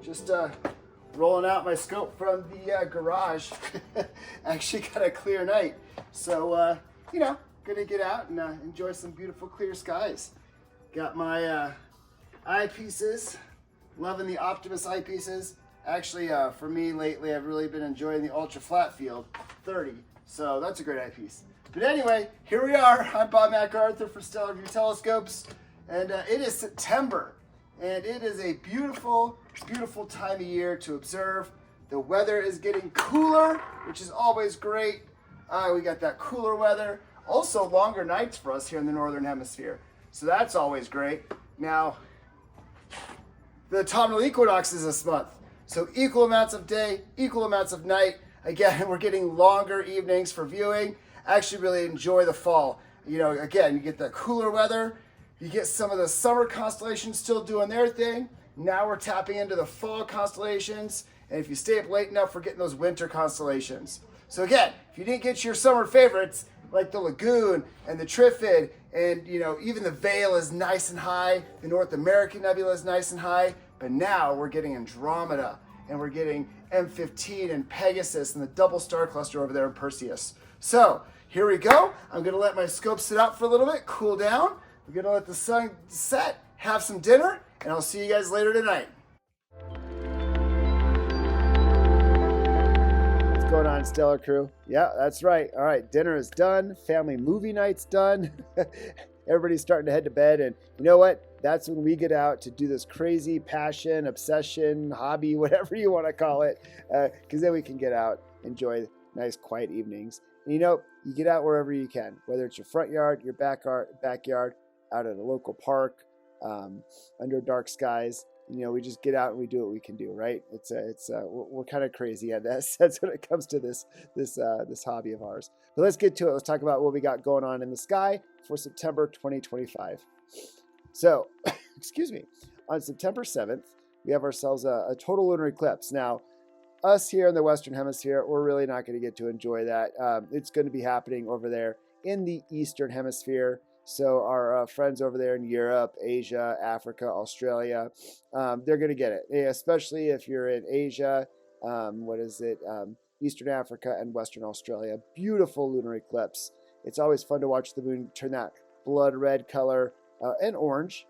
Just rolling out my scope from the garage. Actually got a clear night. So, you know, gonna get out and enjoy some beautiful clear skies. Got my eyepieces. Loving the Optimus eyepieces. Actually, for me lately, I've really been enjoying the Ultra Flat Field 30. So that's a great eyepiece. But anyway, here we are. I'm Bob MacArthur for Stellarvue Telescopes. And it is September. And it is a beautiful, beautiful time of year to observe. The weather is getting cooler, which is always great. We got that cooler weather. Also longer nights for us here in the Northern Hemisphere. So that's always great. Now, the autumnal equinox is this month. So equal amounts of day, equal amounts of night. Again, we're getting longer evenings for viewing. I actually really enjoy the fall. You know, again, you get the cooler weather. You get some of the summer constellations still doing their thing. Now we're tapping into the fall constellations. And if you stay up late enough, we're getting those winter constellations. So again, if you didn't get your summer favorites, like the Lagoon and the Trifid, and you know, even the Veil is nice and high. The North American Nebula is nice and high. But now we're getting Andromeda, and we're getting M15 and Pegasus and the double star cluster over there in Perseus. So here we go. I'm gonna let my scope sit out for a little bit, cool down. We're gonna let the sun set, have some dinner, and I'll see you guys later tonight. What's going on, Stellar Crew? Yeah, that's right. All right, dinner is done. Family movie night's done. Everybody's starting to head to bed, and you know what? That's when we get out to do this crazy passion, obsession, hobby, whatever you want to call it, because then we can get out, enjoy nice, quiet evenings. And you know, you get out wherever you can, whether it's your front yard, your backyard, out at a local park, under dark skies. You know, we just get out and we do what we can do, right? We're kind of crazy at that sense when it comes to this hobby of ours. But let's get to it. Let's talk about what we got going on in the sky for September 2025. So, excuse me, on September 7th, we have ourselves a total lunar eclipse. Now, us here in the Western Hemisphere, we're really not going to get to enjoy that. It's going to be happening over there in the Eastern Hemisphere. So our friends over there in Europe, Asia, Africa, Australia, they're going to get it, especially if you're in Asia, Eastern Africa and Western Australia. Beautiful lunar eclipse. It's always fun to watch the moon turn that blood red color and orange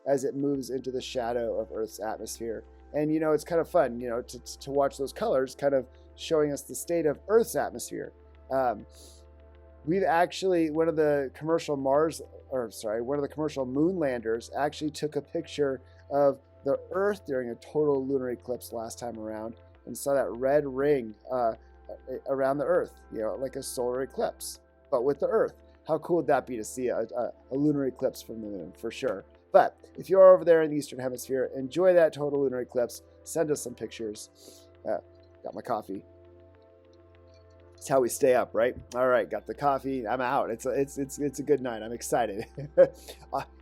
as it moves into the shadow of Earth's atmosphere. And, you know, it's kind of fun, you know, to watch those colors kind of showing us the state of Earth's atmosphere. We've actually, one of the commercial moon landers actually took a picture of the Earth during a total lunar eclipse last time around and saw that red ring around the Earth, you know, like a solar eclipse, but with the Earth. How cool would that be to see a lunar eclipse from the moon, for sure. But if you're over there in the Eastern Hemisphere, enjoy that total lunar eclipse. Send us some pictures. Got my coffee. It's how we stay up, right? All right, got the coffee. I'm out. It's a good night. I'm excited.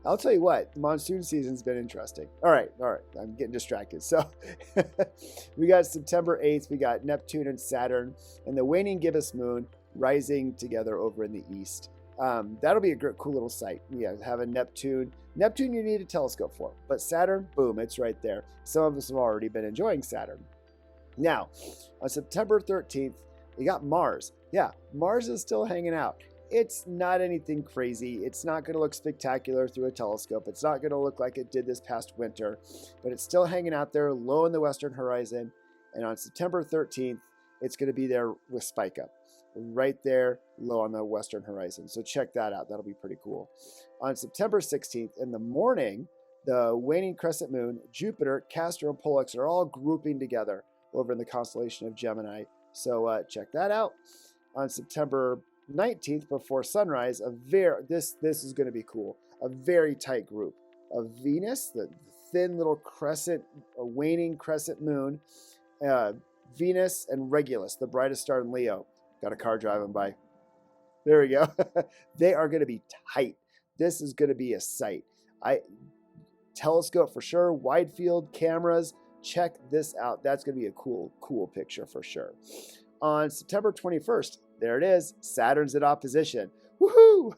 I'll tell you what, the monsoon season's been interesting. All right. I'm getting distracted. So we got September 8th. We got Neptune and Saturn and the waning gibbous moon rising together over in the east. That'll be a cool little sight. Yeah, have a Neptune. Neptune you need a telescope for, but Saturn, boom, it's right there. Some of us have already been enjoying Saturn. Now, on September 13th, we got Mars. Yeah, Mars is still hanging out. It's not anything crazy. It's not going to look spectacular through a telescope. It's not going to look like it did this past winter, but it's still hanging out there low in the western horizon. And on September 13th, it's going to be there with spike up, right there low on the western horizon. So check that out. That'll be pretty cool. On September 16th in the morning, the waning crescent moon, Jupiter, Castor, and Pollux are all grouping together over in the constellation of Gemini. So check that out. On September 19th, before sunrise, this is going to be cool. A very tight group of Venus, the thin little crescent, a waning crescent moon, Venus, and Regulus, the brightest star in Leo. Got a car driving by. There we go. They are going to be tight. This is going to be a sight. Telescope for sure. Wide field cameras. Check this out. That's going to be a cool picture for sure. On September 21st, there it is. Saturn's in opposition. woohoo!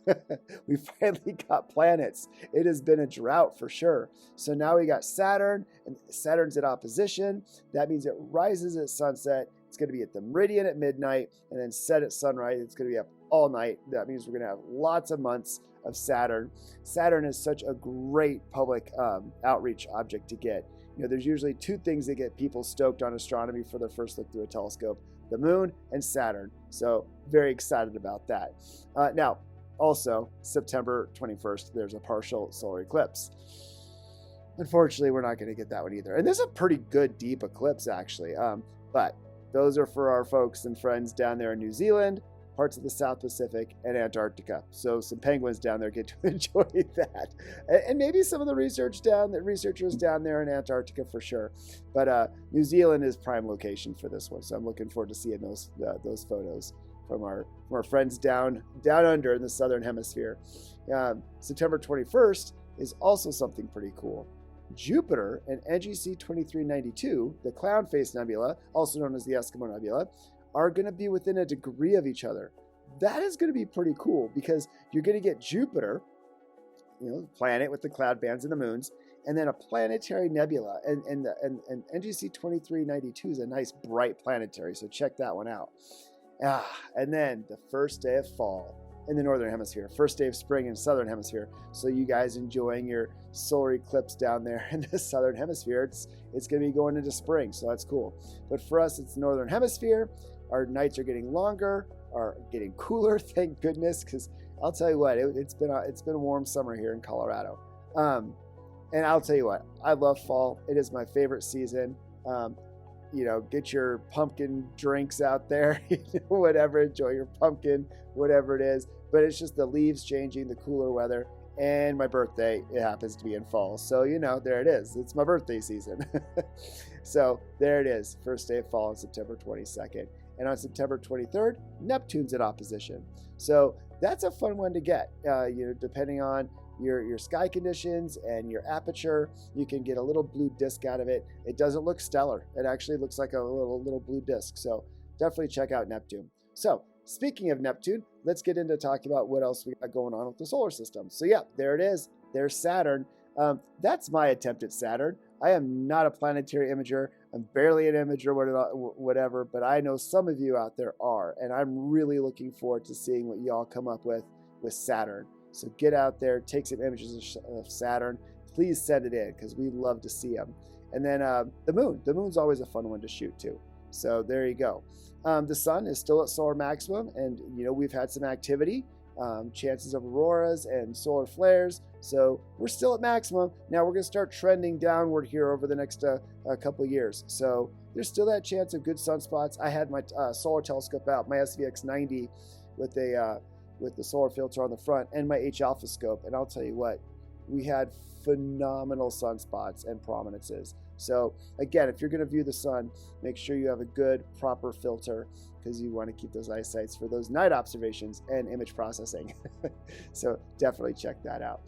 We finally got planets. It has been a drought for sure. So now we got Saturn, and Saturn's at opposition. That means it rises at sunset. It's going to be at the meridian at midnight, and then set at sunrise. It's going to be up all night. That means we're going to have lots of months of Saturn. Saturn is such a great public outreach object to get. There's usually two things that get people stoked on astronomy for their first look through a telescope: the moon and Saturn. So very excited about that. Now, also September 21st, there's a partial solar eclipse. Unfortunately, we're not going to get that one either. And there's a pretty good deep eclipse actually. But those are for our folks and friends down there in New Zealand, parts of the South Pacific, and Antarctica. So some penguins down there get to enjoy that. And maybe some of the researchers down there in Antarctica for sure. But New Zealand is prime location for this one. So I'm looking forward to seeing those photos from our friends down under in the Southern Hemisphere. September 21st is also something pretty cool. Jupiter and NGC 2392, the Clown Face Nebula, also known as the Eskimo Nebula, are going to be within a degree of each other. That is going to be pretty cool because you're going to get Jupiter, planet with the cloud bands and the moons, and then a planetary nebula. And NGC 2392 is a nice bright planetary, so check that one out. And then the first day of fall in the Northern Hemisphere, first day of spring in the Southern Hemisphere. So you guys enjoying your solar eclipse down there in the Southern Hemisphere, it's going to be going into spring, so that's cool. But for us, it's the Northern Hemisphere. Our nights are getting longer, are getting cooler, thank goodness, because I'll tell you what, it's been a warm summer here in Colorado. And I'll tell you what, I love fall. It is my favorite season. Get your pumpkin drinks out there, whatever, enjoy your pumpkin, whatever it is. But it's just the leaves changing, the cooler weather, and my birthday, it happens to be in fall. So, there it is. It's my birthday season. So there it is, first day of fall on September 22nd. And on September 23rd, Neptune's at opposition. So that's a fun one to get. Depending on your sky conditions and your aperture, you can get a little blue disk out of it. It doesn't look stellar. It actually looks like a little blue disk. So definitely check out Neptune. So speaking of Neptune, let's get into talking about what else we got going on with the solar system. So yeah, there it is. There's Saturn. That's my attempt at Saturn. I am not a planetary imager. I'm barely an imager, whatever, but I know some of you out there are, and I'm really looking forward to seeing what y'all come up with Saturn. So get out there, take some images of Saturn. Please send it in because we love to see them. And then the moon. The moon's always a fun one to shoot too. So there you go. The sun is still at solar maximum, and we've had some activity, chances of auroras and solar flares. So we're still at maximum. Now we're going to start trending downward here over the next couple of years. So there's still that chance of good sunspots. I had my solar telescope out, my SVX90 with the solar filter on the front and my H-alpha scope. And I'll tell you what, we had phenomenal sunspots and prominences. So again, if you're going to view the sun, make sure you have a good, proper filter because you want to keep those eyesights for those night observations and image processing. So definitely check that out.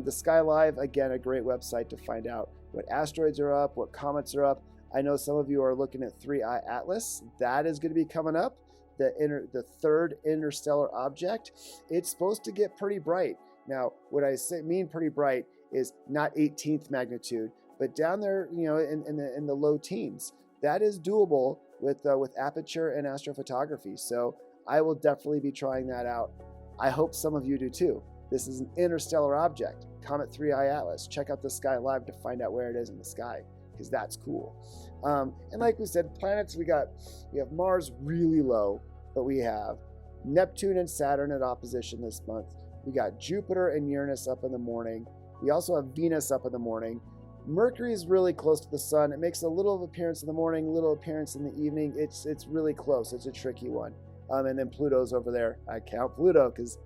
The Sky Live, again, a great website to find out what asteroids are up, what comets are up. I know some of you are looking at 3i Atlas. That is going to be coming up. The third interstellar object. It's supposed to get pretty bright. Now, what I mean pretty bright is not 18th magnitude, but down there, in the low teens. That is doable with aperture and astrophotography. So I will definitely be trying that out. I hope some of you do too. This is an interstellar object, Comet 3i Atlas. Check out the Sky Live to find out where it is in the sky, because that's cool. And like we said, planets, we have Mars really low, but we have Neptune and Saturn at opposition this month. We got Jupiter and Uranus up in the morning. We also have Venus up in the morning. Mercury is really close to the sun. It makes a little appearance in the morning, little appearance in the evening. It's really close. It's a tricky one. And then Pluto's over there. I count Pluto because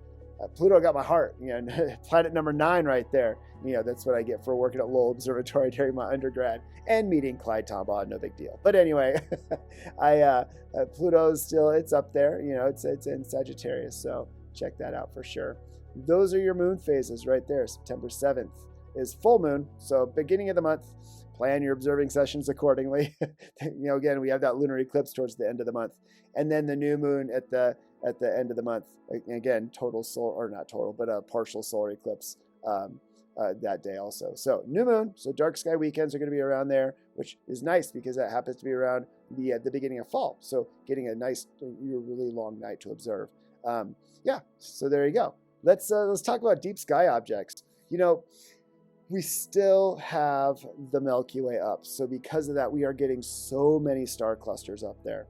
Pluto got my heart. Planet number 9 right there. That's what I get for working at Lowell Observatory during my undergrad and meeting Clyde Tombaugh. No big deal. But anyway, Pluto's still, it's up there. It's in Sagittarius. So check that out for sure. Those are your moon phases right there. September 7th is full moon. So beginning of the month, plan your observing sessions accordingly. Again, we have that lunar eclipse towards the end of the month. And then the new moon at the at the end of the month. Again, total solar, or not total, but a partial solar eclipse that day also. So new moon, so dark sky weekends are going to be around there, which is nice because that happens to be around the beginning of fall. So getting a nice, really long night to observe. Yeah, so there you go. Let's talk about deep sky objects. We still have the Milky Way up. So because of that, we are getting so many star clusters up there.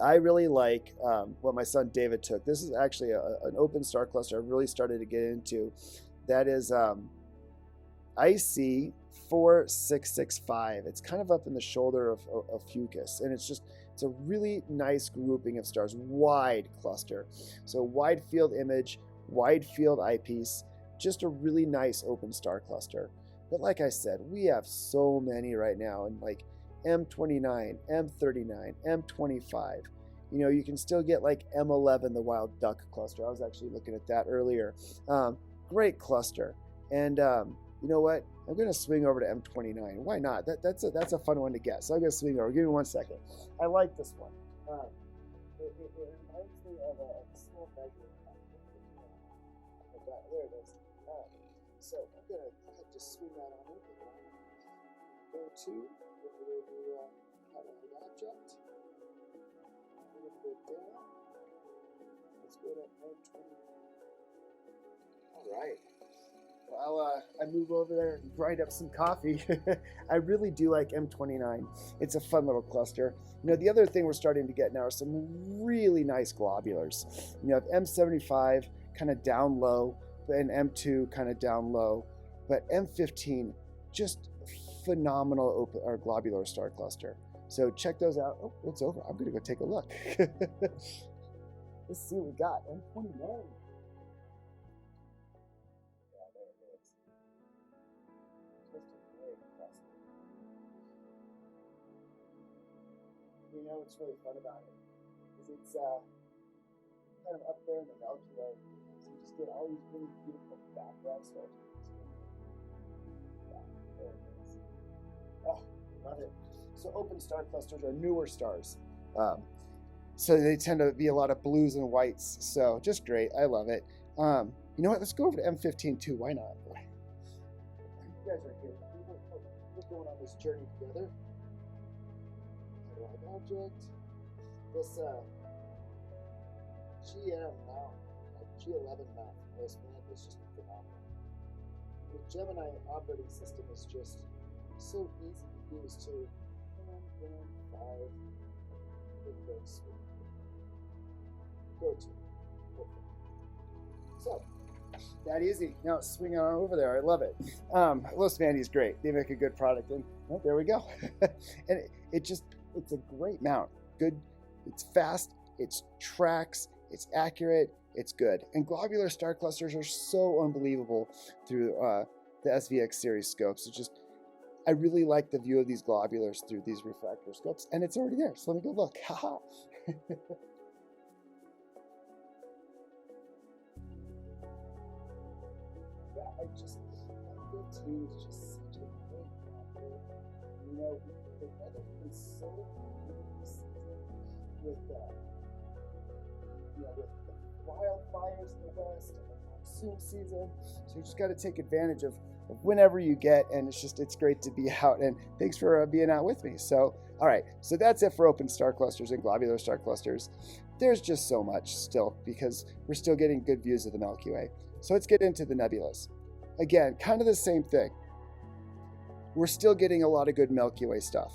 I really like what my son David took. This is actually an open star cluster I've really started to get into. That is IC 4665. It's kind of up in the shoulder of Fucus, and it's a really nice grouping of stars, wide cluster. So wide field image, wide field eyepiece, just a really nice open star cluster. But like I said, we have so many right now, and like M29, M39, M25. You can still get like M11, the wild duck cluster. I was actually looking at that earlier. Great cluster. And you know what? I'm going to swing over to M29. Why not? That's a fun one to get. So I'm going to swing over. Give me 1 second. I like this one. It reminds me of a small magnet. There it is. So I'm going to just swing that on over. Go to an object. I'm going to go down. Let's go to M29. All right. Well, I move over there and grind up some coffee. I really do like M29. It's a fun little cluster. The other thing we're starting to get now are some really nice globulars. You have M75 kind of down low, and M2 kind of down low, but M15 just phenomenal open or globular star cluster. So check those out. Oh, it's over. I'm going to go take a look. Let's see what we got. M29. What's really fun about it is it's kind of up there in the Milky Way, so you just get all these really beautiful background stars. Yeah, there it is. Oh, love it. So open star clusters are newer stars, so they tend to be a lot of blues and whites. So just great. I love it. You know what? Let's go over to M15 too. Why not? You guys are here. We're going on this journey together. Object. This GM mount, G11 mount from this man is just phenomenal. The Gemini operating system is just so easy to use too. 5 go to. So that easy. Now swing on over there. I love it. Los Vandy is great. They make a good product, and well, there we go. And it's a great mount. Good. It's fast. It tracks. It's accurate. It's good. And globular star clusters are so unbelievable through the SVX series scopes. I really like the view of these globulars through these refractor scopes, and it's already there. So let me go look. Haha. M15 is just such a great factor. The weather is so good this season with the wildfires in the west and the monsoon season. So you just got to take advantage of whenever you get, and it's great to be out. And thanks for being out with me. So, all right, so that's it for open star clusters and globular star clusters. There's just so much still because we're still getting good views of the Milky Way. So let's get into the nebulas. Again, kind of the same thing. We're still getting a lot of good Milky Way stuff.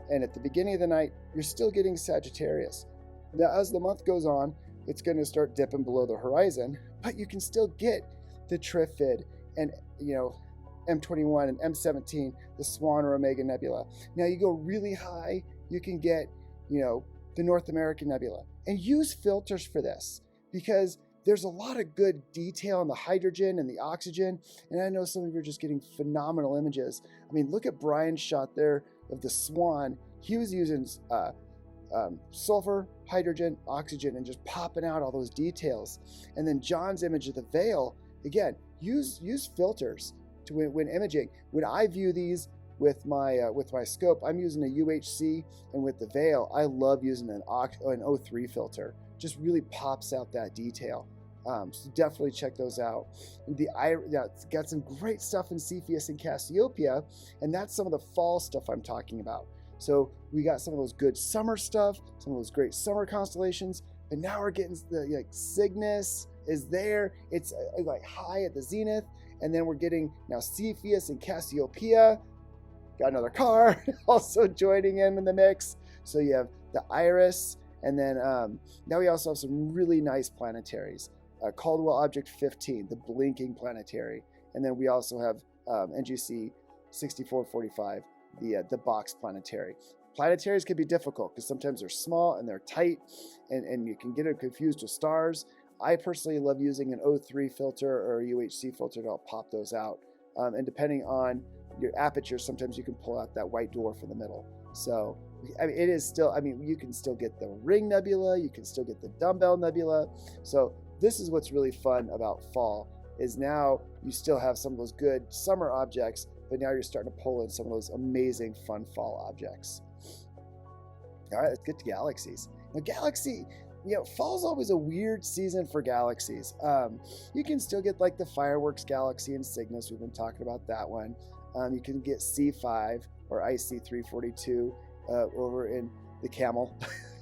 And at the beginning of the night, you're still getting Sagittarius. Now, as the month goes on, it's going to start dipping below the horizon, but you can still get the Trifid and, M21 and M17, the Swan or Omega Nebula. Now, you go really high, you can get, the North American Nebula. And use filters for this because there's a lot of good detail on the hydrogen and the oxygen. And I know some of you are just getting phenomenal images. I mean, look at Brian's shot there of the Swan. He was using sulfur, hydrogen, oxygen, and just popping out all those details. And then John's image of the veil, again, use filters to when imaging. When I view these with my scope, I'm using a UHC, and with the veil, I love using an O3 filter just really pops out that detail. So definitely check those out. It's got some great stuff in Cepheus and Cassiopeia, and that's some of the fall stuff I'm talking about. So we got some of those good summer stuff, some of those great summer constellations, but now we're getting the Cygnus is there. It's like high at the zenith, and then we're getting now Cepheus and Cassiopeia. Got another car also joining in the mix. So you have the Iris, and then now we also have some really nice planetaries. Caldwell Object 15, the blinking planetary, and then we also have NGC 6445, the box planetary. Planetaries can be difficult because sometimes they're small and they're tight, and you can get them confused with stars. I personally love using an O3 filter or a UHC filter to help pop those out. And depending on your aperture, sometimes you can pull out that white dwarf in the middle. So, I mean, it is still, I mean, you can still get the Ring Nebula, you can still get the Dumbbell Nebula. So this is what's really fun about fall, is now you still have some of those good summer objects, but now you're starting to pull in some of those amazing fun fall objects. All right, let's get to galaxies. Now, fall's always a weird season for galaxies. You can still get like the Fireworks Galaxy in Cygnus. We've been talking about that one. You can get C5 or IC342 over in the Camel.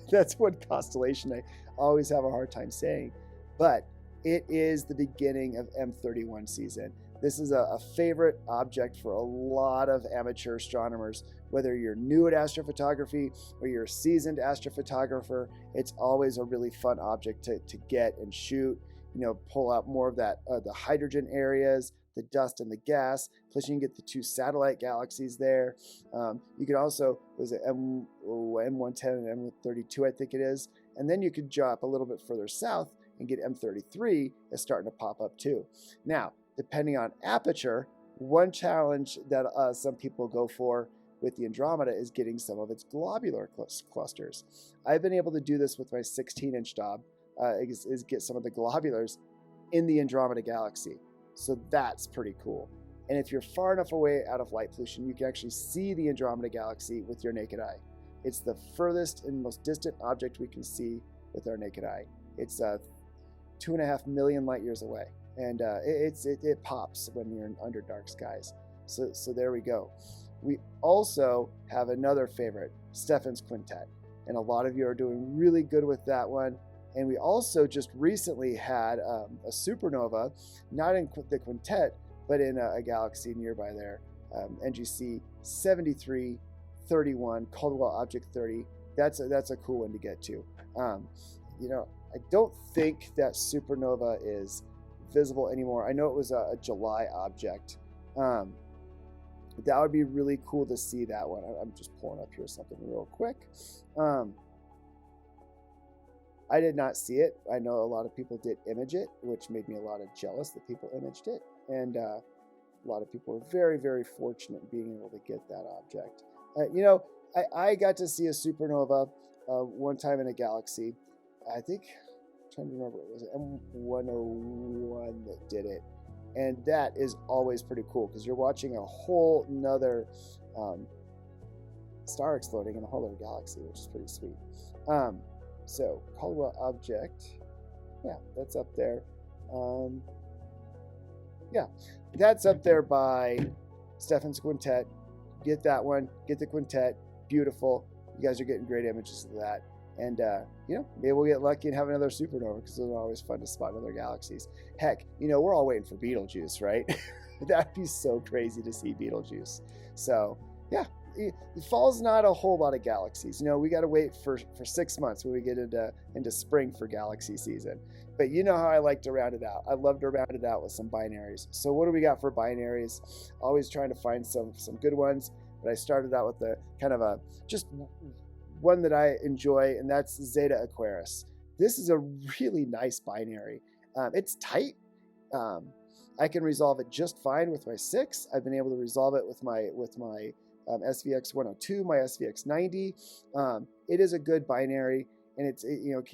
That's one constellation I always have a hard time saying. But it is the beginning of M31 season. This is a favorite object for a lot of amateur astronomers. Whether you're new at astrophotography or you're a seasoned astrophotographer, it's always a really fun object to get and shoot. Pull out more of that, the hydrogen areas, the dust and the gas. Plus, you can get the 2 satellite galaxies there. You can also, M110 and M32, I think it is. And then you could drop a little bit further south and get M33 is starting to pop up too. Now, depending on aperture, one challenge that some people go for with the Andromeda is getting some of its globular clusters. I've been able to do this with my 16-inch Dob, is get some of the globulars in the Andromeda galaxy. So that's pretty cool. And if you're far enough away out of light pollution, you can actually see the Andromeda galaxy with your naked eye. It's the furthest and most distant object we can see with our naked eye. It's 2.5 million light years away. And it pops when you're under dark skies. So there we go. We also have another favorite, Stephan's Quintet. And a lot of you are doing really good with that one. And we also just recently had a supernova, not in the quintet, but in a galaxy nearby there, NGC 7331, Caldwell Object 30. That's a cool one to get to. I don't think that supernova is visible anymore. I know it was a July object. That would be really cool to see that one. I'm just pulling up here something real quick. I did not see it. I know a lot of people did image it, which made me a lot of jealous that people imaged it. And a lot of people were very, very fortunate being able to get that object. I got to see a supernova one time in a galaxy. I think, I'm trying to remember, it was M101 that did it. And that is always pretty cool because you're watching a whole nother star exploding in a whole other galaxy, which is pretty sweet. So Caldwell Object, yeah, that's up there. That's up there by Stephan's Quintet. Get that one, get the quintet, beautiful. You guys are getting great images of that. And, maybe we'll get lucky and have another supernova because they're always fun to spot other galaxies. Heck, we're all waiting for Betelgeuse, right? That'd be so crazy to see Betelgeuse. So, yeah, fall's not a whole lot of galaxies. We got to wait for 6 months when we get into spring for galaxy season. But you know how I like to round it out. I love to round it out with some binaries. So what do we got for binaries? Always trying to find some good ones. But I started out with the kind of just one that I enjoy, and that's Zeta Aquarius. This is a really nice binary. It's tight. I can resolve it just fine with my 6. I've been able to resolve it with my SVX 102, my SVX 90. It is a good binary, and it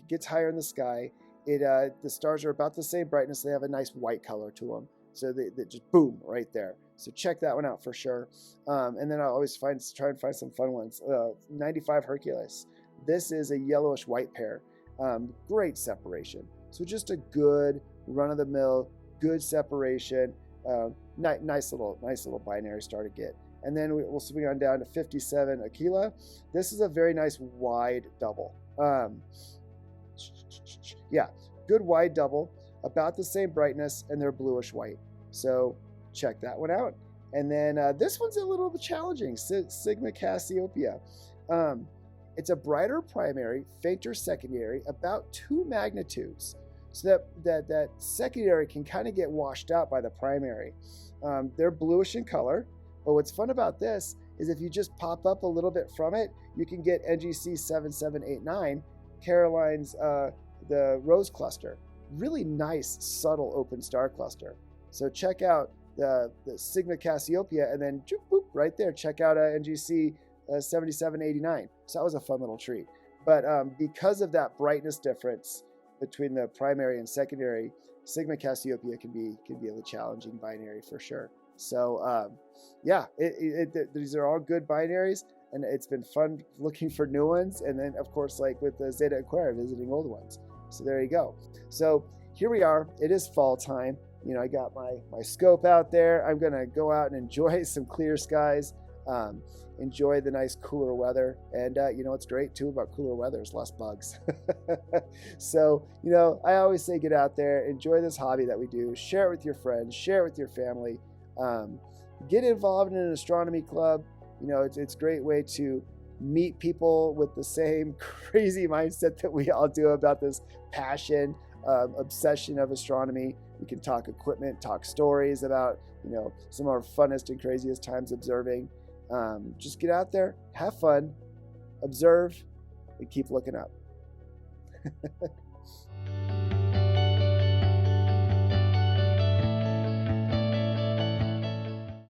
gets higher in the sky. The stars are about the same brightness. They have a nice white color to them, so they just boom right there. So check that one out for sure. And then I always try and find some fun ones. 95 Hercules. This is a yellowish white pair. Great separation. So just a good run-of-the-mill, good separation. Nice little binary star to get. And then we'll swing on down to 57 Aquila. This is a very nice wide double. Yeah, good wide double, about the same brightness, and they're bluish white. So check that one out. And then this one's a little bit challenging, Sigma Cassiopeia. It's a brighter primary, fainter secondary, about 2 magnitudes. So that secondary can kind of get washed out by the primary. They're bluish in color, but what's fun about this is if you just pop up a little bit from it, you can get NGC 7789, Caroline's the Rose Cluster. Really nice, subtle open star cluster. So check out the Sigma Cassiopeia, and then boop, right there, check out NGC 7789. So that was a fun little treat. But because of that brightness difference between the primary and secondary, Sigma Cassiopeia can be a challenging binary for sure. So yeah, these are all good binaries, and it's been fun looking for new ones. And then of course, like with the Zeta Aquaria, visiting old ones. So there you go. So here we are. It is fall time. You know, I got my scope out there. I'm gonna go out and enjoy some clear skies. Enjoy the nice cooler weather, and you know what's great too about cooler weather is less bugs. So you know, I always say get out there, enjoy this hobby that we do, share it with your friends, share it with your family, get involved in an astronomy club. You know, it's a great way to meet people with the same crazy mindset that we all do about this passion, obsession of astronomy. We can talk equipment, talk stories about, you know, some of our funnest and craziest times observing. Just get out there, have fun, observe, and keep looking up.